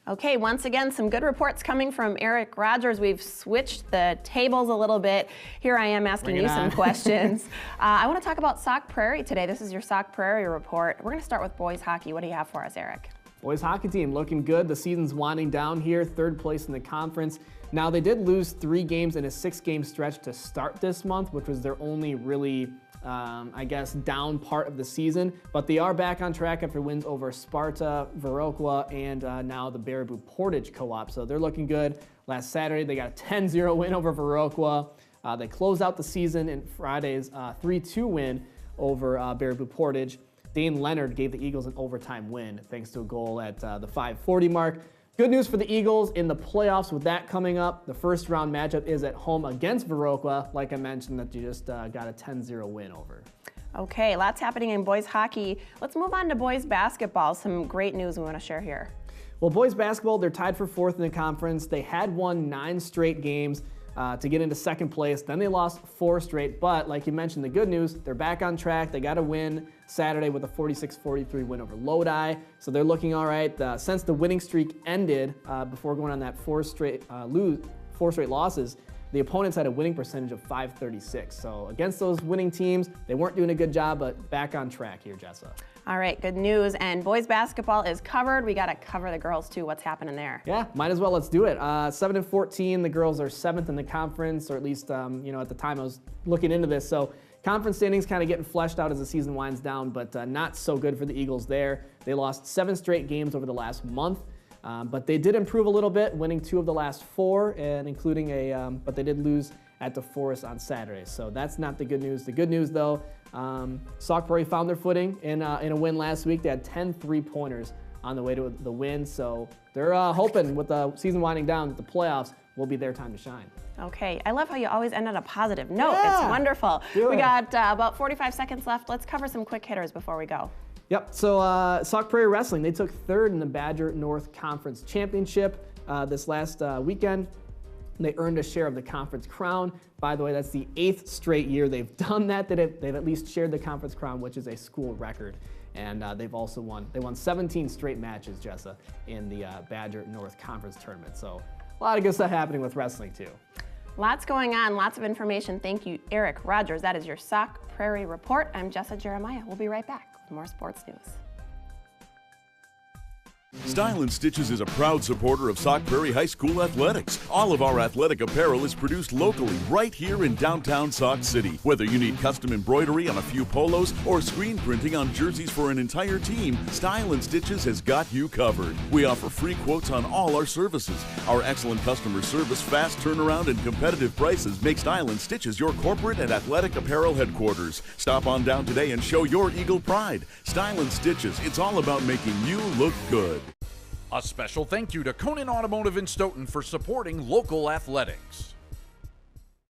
Okay, once again, some good reports coming from Eric Rogers. We've switched the tables a little bit. Here I am asking you some questions. I want to talk about Sauk Prairie today. This is your Sauk Prairie report. We're going to start with boys hockey. What do you have for us, Eric? Boys hockey team looking good. The season's winding down here, third place in the conference. Now, they did lose 3 games in a 6-game stretch to start this month, which was their only really down part of the season, but they are back on track after wins over Sparta, Viroqua, and now the Baraboo Portage Co-op. So they're looking good. Last Saturday, they got a 10-0 win over Viroqua. They closed out the season in Friday's 3-2 win over Baraboo Portage. Dane Leonard gave the Eagles an overtime win thanks to a goal at the 5:40 mark. Good news for the Eagles in the playoffs with that coming up. The first round matchup is at home against Viroqua, like I mentioned, that you just got a 10-0 win over. Okay, lots happening in boys hockey. Let's move on to boys basketball. Some great news we want to share here. Well, boys basketball, they're tied for 4th in the conference. They had won 9 straight games to get into 2nd place. Then they lost 4 straight, but like you mentioned, the good news, they're back on track. They got a win Saturday with a 46-43 win over Lodi, so they're looking all right. Since the winning streak ended before going on that 4 straight losses, the opponents had a winning percentage of .536. So against those winning teams, they weren't doing a good job, but back on track here, Jessa. All right, good news. And boys basketball is covered. We got to cover the girls too. What's happening there? Yeah, might as well. Let's do it. 7-14. The girls are 7th in the conference, or at least at the time I was looking into this. So conference standings kind of getting fleshed out as the season winds down, but not so good for the Eagles there. They lost 7 straight games over the last month. But they did improve a little bit, winning 2 of the last 4, and including but they did lose at DeForest on Saturday. So that's not the good news. The good news, though, Sauk Prairie found their footing in a win last week. They had 10 3-pointers on the way to the win. So they're hoping with the season winding down that the playoffs will be their time to shine. Okay, I love how you always end on a positive note. Yeah, it's wonderful. We got about 45 seconds left. Let's cover some quick hitters before we go. Yep, so Sauk Prairie Wrestling, they took 3rd in the Badger North Conference Championship this last weekend. They earned a share of the conference crown. By the way, that's the 8th straight year they've done that. They've at least shared the conference crown, which is a school record. And they've also won 17 straight matches, Jessa, in the Badger North Conference tournament. So a lot of good stuff happening with wrestling, too. Lots going on, lots of information. Thank you, Eric Rogers. That is your Sauk Prairie Report. I'm Jessa Jeremiah. We'll be right back with more sports news. Style & Stitches is a proud supporter of Sauk Prairie High School athletics. All of our athletic apparel is produced locally right here in downtown Sauk City. Whether you need custom embroidery on a few polos or screen printing on jerseys for an entire team, Style & Stitches has got you covered. We offer free quotes on all our services. Our excellent customer service, fast turnaround, and competitive prices make Style & Stitches your corporate and athletic apparel headquarters. Stop on down today and show your Eagle pride. Style & Stitches, it's all about making you look good. A special thank you to Conan Automotive in Stoughton for supporting local athletics.